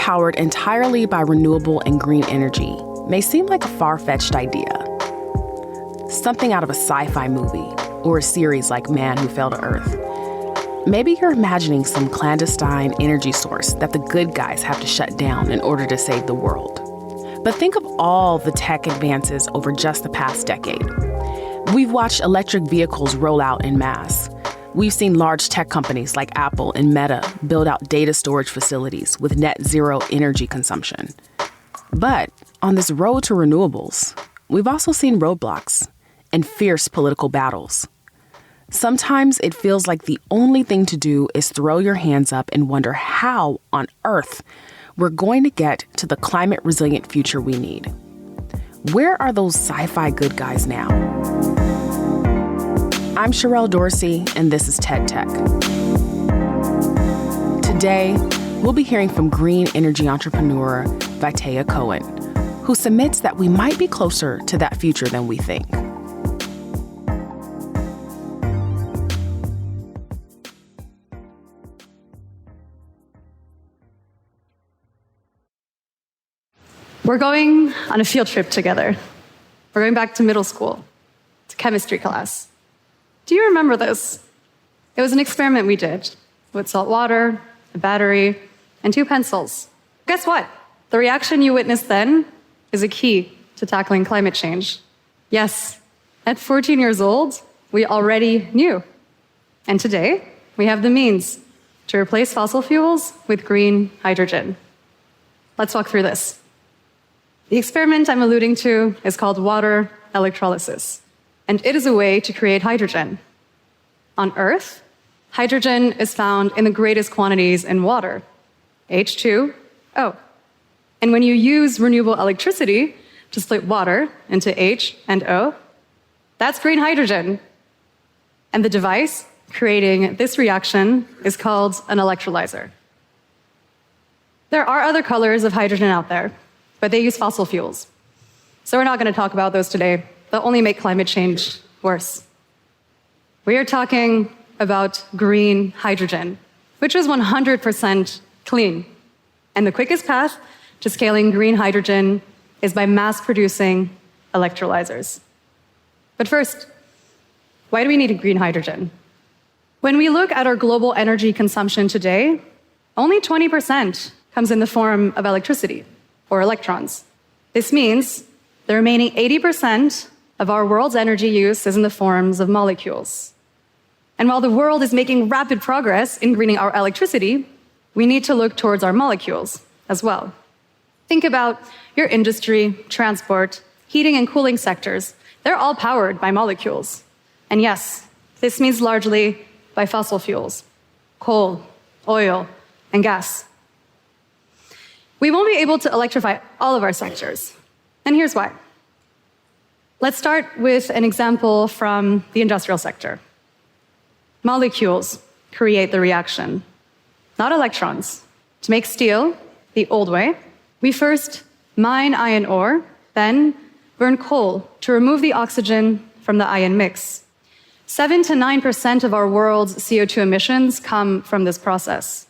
powered entirely by renewable and green energy may seem like a far-fetched idea. Something out of a sci-fi movie or a series like Man Who Fell to Earth. Maybe you're imagining some clandestine energy source that the good guys have to shut down in order to save the world. But think of all the tech advances over just the past decade. We've watched electric vehicles roll out en masse. We've seen large tech companies like Apple and Meta build out data storage facilities with net zero energy consumption. But on this road to renewables, we've also seen roadblocks and fierce political battles. Sometimes it feels like the only thing to do is throw your hands up and wonder how on earth we're going to get to the climate resilient future we need. Where are those sci-fi good guys now? I'm Sherrell Dorsey, and this is TED Tech. Today, we'll be hearing from green energy entrepreneur Vaitea Cowan, who submits that we might be closer to that future than we think. We're going on a field trip together. We're going back to middle school, to chemistry class. Do you remember this? It was an experiment we did with salt water, a battery, and 2 pencils. Guess what? The reaction you witnessed then is a key to tackling climate change. Yes, at 14 years old, we already knew. And today, we have the means to replace fossil fuels with green hydrogen. Let's walk through this. The experiment I'm alluding to is called water electrolysis, and it is a way to create hydrogen. On Earth, hydrogen is found in the greatest quantities in water, H2O. And when you use renewable electricity to split water into H and O, that's green hydrogen. And the device creating this reaction is called an electrolyzer. There are other colors of hydrogen out there, but they use fossil fuels. So we're not going to talk about those today. They'll only make climate change worse. We are talking about green hydrogen, which is 100% clean. And the quickest path to scaling green hydrogen is by mass-producing electrolyzers. But first, why do we need green hydrogen? When we look at our global energy consumption today, only 20% comes in the form of electricity, or electrons. This means the remaining 80% of our world's energy use is in the forms of molecules. And while the world is making rapid progress in greening our electricity, we need to look towards our molecules as well. Think about your industry, transport, heating and cooling sectors. They're all powered by molecules. And yes, this means largely by fossil fuels, coal, oil, and gas. We won't be able to electrify all of our sectors. And here's why. Let's start with an example from the industrial sector. Molecules create the reaction, not electrons. To make steel the old way, we first mine iron ore, then burn coal to remove the oxygen from the iron mix. 7 to 9% of our world's CO2 emissions come from this process.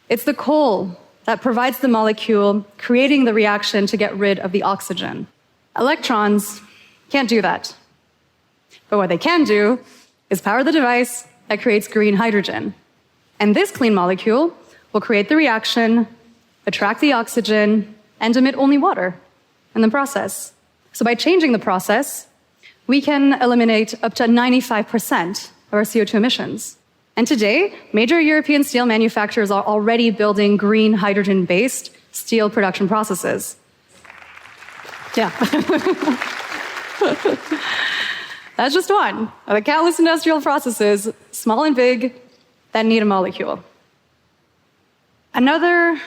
It's the coal that provides the molecule, creating the reaction to get rid of the oxygen. Electrons can't do that. But what they can do is power the device that creates green hydrogen. And this clean molecule will create the reaction, attract the oxygen, and emit only water in the process. So by changing the process, we can eliminate up to 95% of our CO2 emissions. And today, major European steel manufacturers are already building green hydrogen-based steel production processes. Yeah. That's just one of the countless industrial processes, small and big, that need a molecule. Another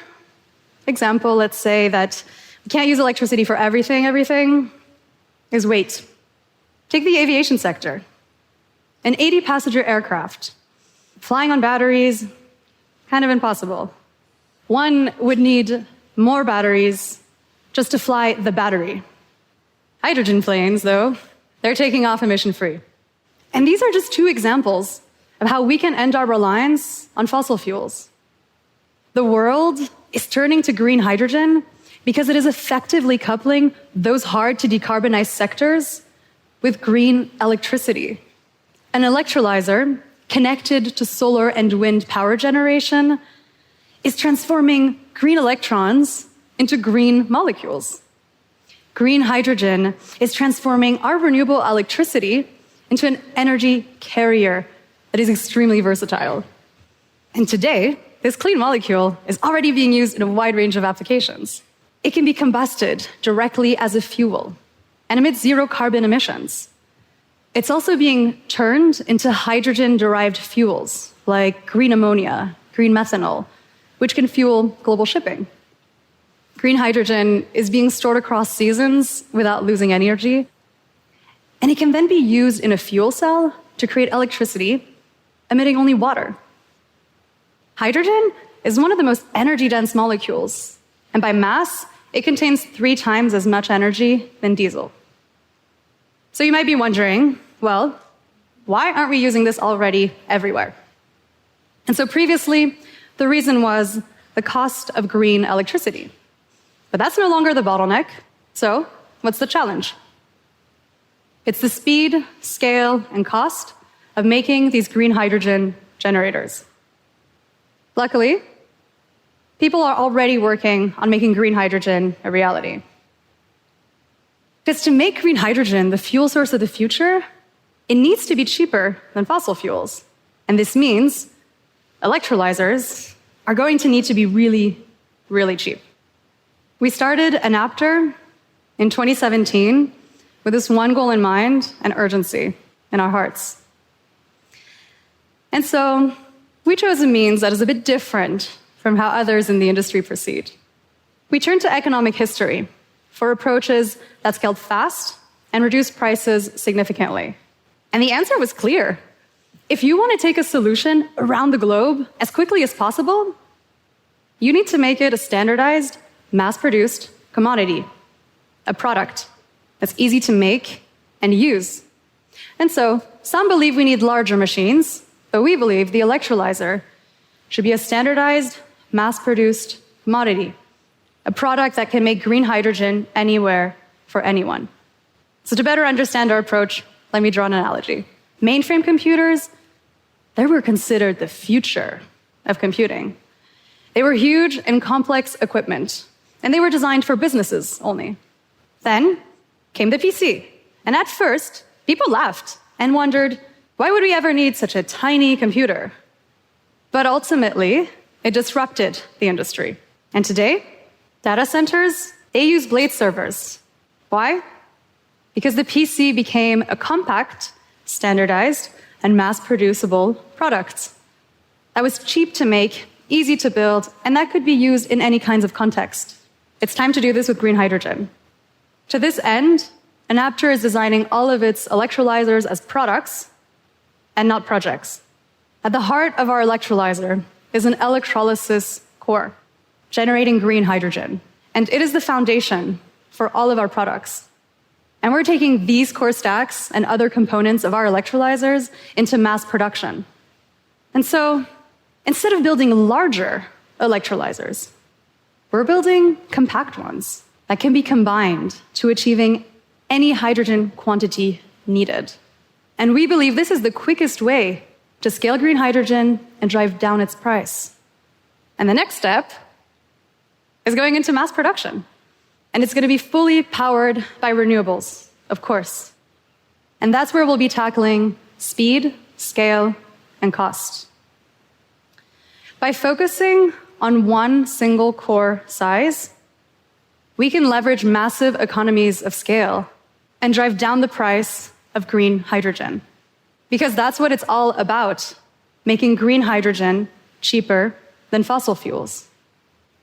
example, let's say that we can't use electricity for everything, is weight. Take the aviation sector. An 80-passenger aircraft, flying on batteries, kind of impossible. One would need more batteries just to fly the battery. Hydrogen planes, though, they're taking off emission-free. And these are just 2 examples of how we can end our reliance on fossil fuels. The world is turning to green hydrogen because it is effectively coupling those hard to decarbonize sectors with green electricity. An electrolyzer connected to solar and wind power generation is transforming green electrons into green molecules. Green hydrogen is transforming our renewable electricity into an energy carrier that is extremely versatile. And today, this clean molecule is already being used in a wide range of applications. It can be combusted directly as a fuel and emits zero carbon emissions. It's also being turned into hydrogen-derived fuels like green ammonia, green methanol, which can fuel global shipping. Green hydrogen is being stored across seasons without losing energy, and it can then be used in a fuel cell to create electricity, emitting only water. Hydrogen is one of the most energy-dense molecules, and by mass, it contains 3 times as much energy than diesel. So you might be wondering, well, why aren't we using this already everywhere? And so previously, the reason was the cost of green electricity. But that's no longer the bottleneck. So what's the challenge? It's the speed, scale, and cost of making these green hydrogen generators. Luckily, people are already working on making green hydrogen a reality. Because to make green hydrogen the fuel source of the future, it needs to be cheaper than fossil fuels. And this means electrolyzers are going to need to be really, really cheap. We started Anapter in 2017 with this one goal in mind and urgency in our hearts. And so we chose a means that is a bit different from how others in the industry proceed. We turned to economic history for approaches that scaled fast and reduced prices significantly. And the answer was clear. If you want to take a solution around the globe as quickly as possible, you need to make it a standardized, mass-produced commodity, a product that's easy to make and use. And so some believe we need larger machines, but we believe the electrolyzer should be a standardized, mass-produced commodity, a product that can make green hydrogen anywhere for anyone. So to better understand our approach, let me draw an analogy. Mainframe computers, they were considered the future of computing. They were huge and complex equipment, and they were designed for businesses only. Then came the PC, and at first, people laughed and wondered, why would we ever need such a tiny computer? But ultimately, it disrupted the industry. And today, data centers, they use blade servers. Why? Because the PC became a compact, standardized, and mass-producible product that was cheap to make, easy to build, and that could be used in any kinds of context. It's time to do this with green hydrogen. To this end, Anapter is designing all of its electrolyzers as products and not projects. At the heart of our electrolyzer is an electrolysis core, generating green hydrogen. And it is the foundation for all of our products. And we're taking these core stacks and other components of our electrolyzers into mass production. And so, instead of building larger electrolyzers, we're building compact ones that can be combined to achieving any hydrogen quantity needed. And we believe this is the quickest way to scale green hydrogen and drive down its price. And the next step is going into mass production. And it's going to be fully powered by renewables, of course. And that's where we'll be tackling speed, scale, and cost. By focusing on one single core size, we can leverage massive economies of scale and drive down the price of green hydrogen. Because that's what it's all about, making green hydrogen cheaper than fossil fuels.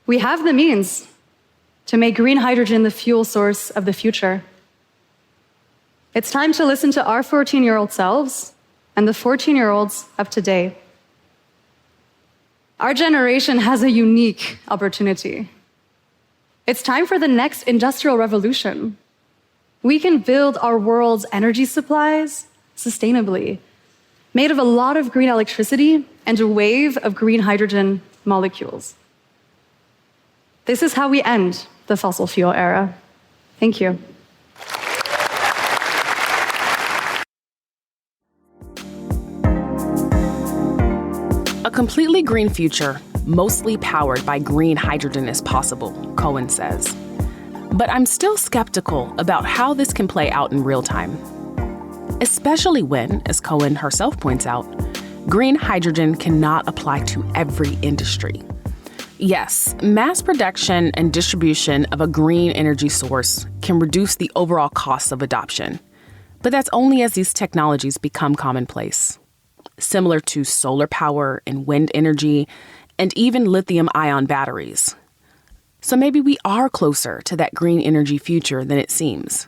We have the means to make green hydrogen the fuel source of the future. It's time to listen to our 14-year-old selves and the 14-year-olds of today. Our generation has a unique opportunity. It's time for the next industrial revolution. We can build our world's energy supplies sustainably, made of a lot of green electricity and a wave of green hydrogen molecules. This is how we end the fossil fuel era. Thank you. A completely green future, mostly powered by green hydrogen, is possible, Cowan says. But I'm still skeptical about how this can play out in real time. Especially when, as Cowan herself points out, green hydrogen cannot apply to every industry. Yes, mass production and distribution of a green energy source can reduce the overall costs of adoption, but that's only as these technologies become commonplace. Similar to solar power and wind energy, and even lithium-ion batteries. So maybe we are closer to that green energy future than it seems.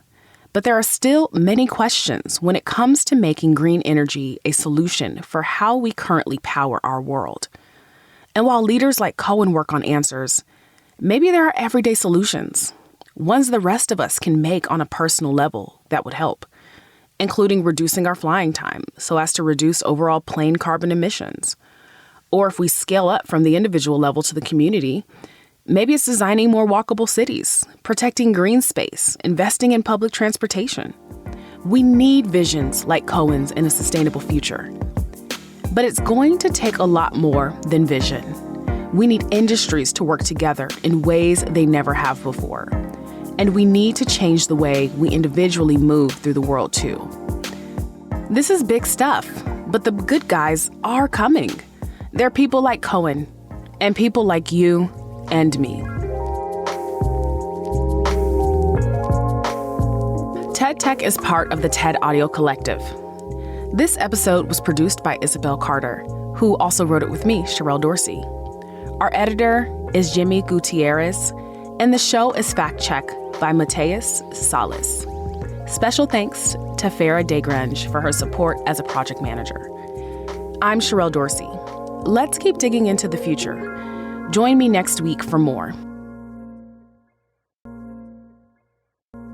But there are still many questions when it comes to making green energy a solution for how we currently power our world. And while leaders like Cowan work on answers, maybe there are everyday solutions, ones the rest of us can make on a personal level that would help, including reducing our flying time so as to reduce overall plane carbon emissions. Or if we scale up from the individual level to the community, maybe it's designing more walkable cities, protecting green space, investing in public transportation. We need visions like Cowan's in a sustainable future. But it's going to take a lot more than vision. We need industries to work together in ways they never have before. And we need to change the way we individually move through the world too. This is big stuff, but the good guys are coming. There are people like Cowan, and people like you and me. TED Tech is part of the TED Audio Collective. This episode was produced by Isabel Carter, who also wrote it with me, Sherrell Dorsey. Our editor is Jimmy Gutierrez, and the show is fact-checked by Mateus Salas. Special thanks to Farah Degrange for her support as a project manager. I'm Sherrell Dorsey. Let's keep digging into the future. Join me next week for more.